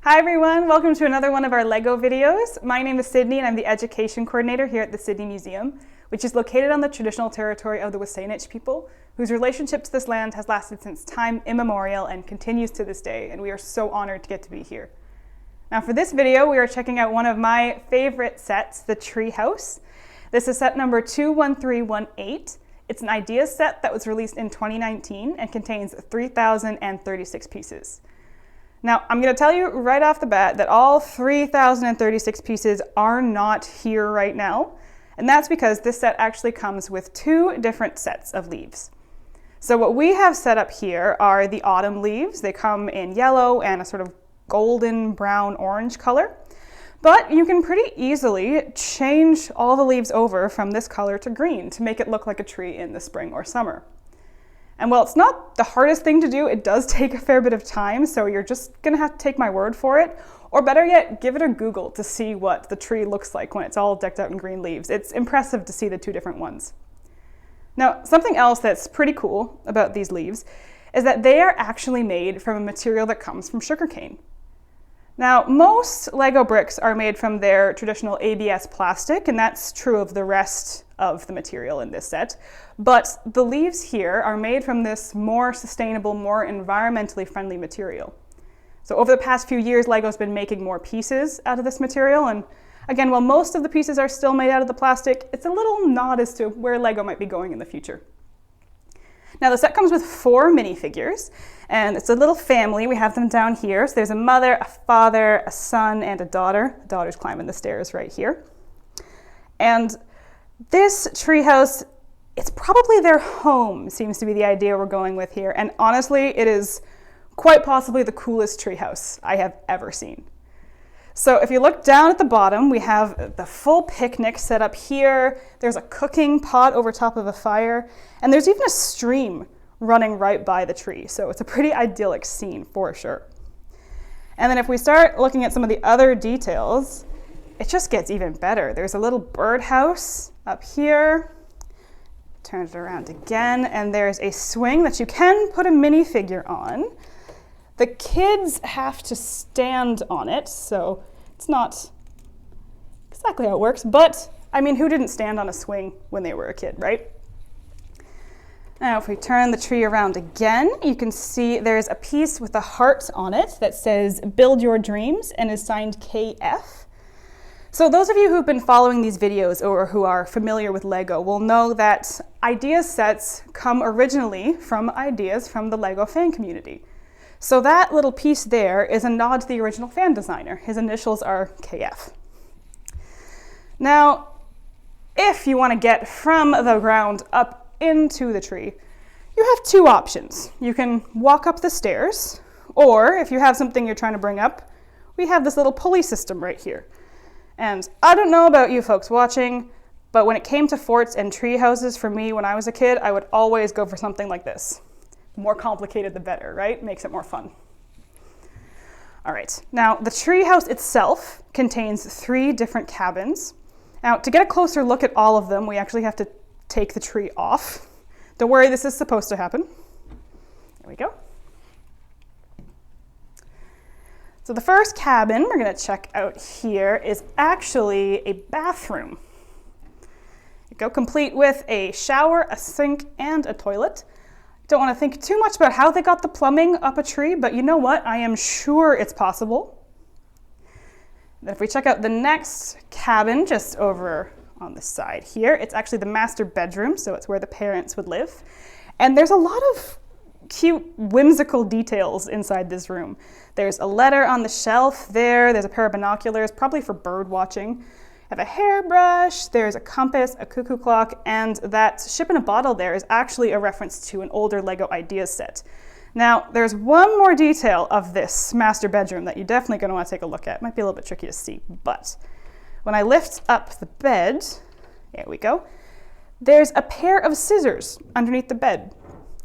Hi everyone, welcome to another one of our LEGO videos. My name is Sidney and I'm the Education Coordinator here at the Sidney Museum, which is located on the traditional territory of the Wasanich people, whose relationship to this land has lasted since time immemorial and continues to this day, and we are so honored to get to be here. Now for this video, we are checking out one of my favorite sets, the Tree House. This is set number 21318. It's an ideas set that was released in 2019 and contains 3,036 pieces. Now, I'm going to tell you right off the bat that all 3,036 pieces are not here right now, and that's because this set actually comes with two different sets of leaves. So what we have set up here are the autumn leaves. They come in yellow and a sort of golden brown orange color, but you can pretty easily change all the leaves over from this color to green to make it look like a tree in the spring or summer. And while it's not the hardest thing to do, it does take a fair bit of time, so you're just gonna have to take my word for it. Or better yet, give it a Google to see what the tree looks like when it's all decked out in green leaves. It's impressive to see the two different ones. Now, something else that's pretty cool about these leaves is that they are actually made from a material that comes from sugarcane. Now, most LEGO bricks are made from their traditional ABS plastic, and that's true of the rest of the material in this set. But the leaves here are made from this more sustainable, more environmentally friendly material. So over the past few years, LEGO's been making more pieces out of this material, and again, while most of the pieces are still made out of the plastic, it's a little nod as to where LEGO might be going in the future. Now the set comes with 4 minifigures, and it's a little family. We have them down here. So there's a mother, a father, a son, and a daughter. The daughter's climbing the stairs right here. And this treehouse, it's probably their home, seems to be the idea we're going with here. And honestly, it is quite possibly the coolest treehouse I have ever seen. So if you look down at the bottom, we have the full picnic set up here. There's a cooking pot over top of a fire, and there's even a stream running right by the tree. So it's a pretty idyllic scene for sure. And then if we start looking at some of the other details, it just gets even better. There's a little birdhouse up here. Turn it around again, and there's a swing that you can put a minifigure on. The kids have to stand on it, so it's not exactly how it works, but I mean, who didn't stand on a swing when they were a kid, right? Now, if we turn the tree around again, you can see there's a piece with a heart on it that says, "Build Your Dreams," and is signed KF. So those of you who've been following these videos or who are familiar with LEGO will know that ideas sets come originally from ideas from the LEGO fan community. So that little piece there is a nod to the original fan designer. His initials are KF. Now, if you want to get from the ground up into the tree, you have 2 options. You can walk up the stairs, or if you have something you're trying to bring up, we have this little pulley system right here. And I don't know about you folks watching, but when it came to forts and tree houses for me when I was a kid, I would always go for something like this. The more complicated, the better, right? Makes it more fun. All right, now the treehouse itself contains 3 different cabins. Now, to get a closer look at all of them, we actually have to take the tree off. Don't worry, this is supposed to happen. There we go. So the first cabin we're going to check out here is actually a bathroom. You go complete with a shower, a sink, and a toilet. Don't want to think too much about how they got the plumbing up a tree, but you know what? I am sure it's possible. Then if we check out the next cabin just over on the side here, it's actually the master bedroom, so it's where the parents would live. And there's a lot of cute, whimsical details inside this room. There's a letter on the shelf there. There's a pair of binoculars, probably for bird watching. I have a hairbrush, there's a compass, a cuckoo clock, and that ship in a bottle there is actually a reference to an older LEGO ideas set. Now, there's one more detail of this master bedroom that you're definitely going to want to take a look at. It might be a little bit tricky to see, but when I lift up the bed, there we go, there's a pair of scissors underneath the bed.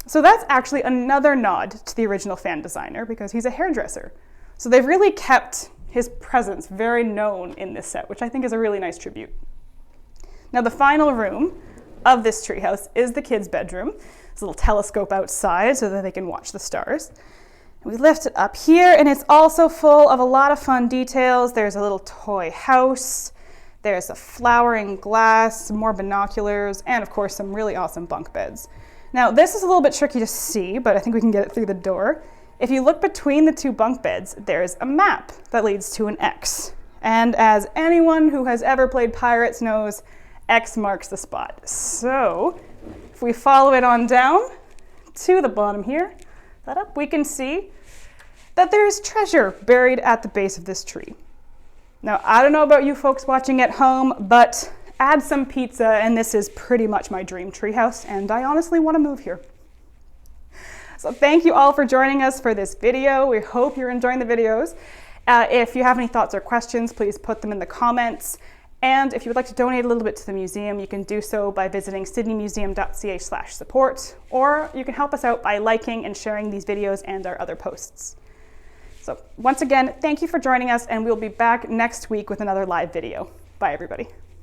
So that's actually another nod to the original fan designer because he's a hairdresser. So they've really kept his presence very known in this set, which I think is a really nice tribute. Now the final room of this treehouse is the kids' bedroom. There's a little telescope outside so that they can watch the stars. We lift it up here, and it's also full of a lot of fun details. There's a little toy house, there's a flowering glass, some more binoculars, and of course some really awesome bunk beds. Now this is a little bit tricky to see, but I think we can get it through the door. If you look between the two bunk beds, there's a map that leads to an X. And as anyone who has ever played Pirates knows, X marks the spot. So if we follow it on down to the bottom here, that up, we can see that there is treasure buried at the base of this tree. Now, I don't know about you folks watching at home, but add some pizza and this is pretty much my dream treehouse, and I honestly want to move here. So thank you all for joining us for this video. We hope you're enjoying the videos. If you have any thoughts or questions, please put them in the comments. And if you would like to donate a little bit to the museum, you can do so by visiting sydneymuseum.ca/support, or you can help us out by liking and sharing these videos and our other posts. So once again, thank you for joining us, and we'll be back next week with another live video. Bye, everybody.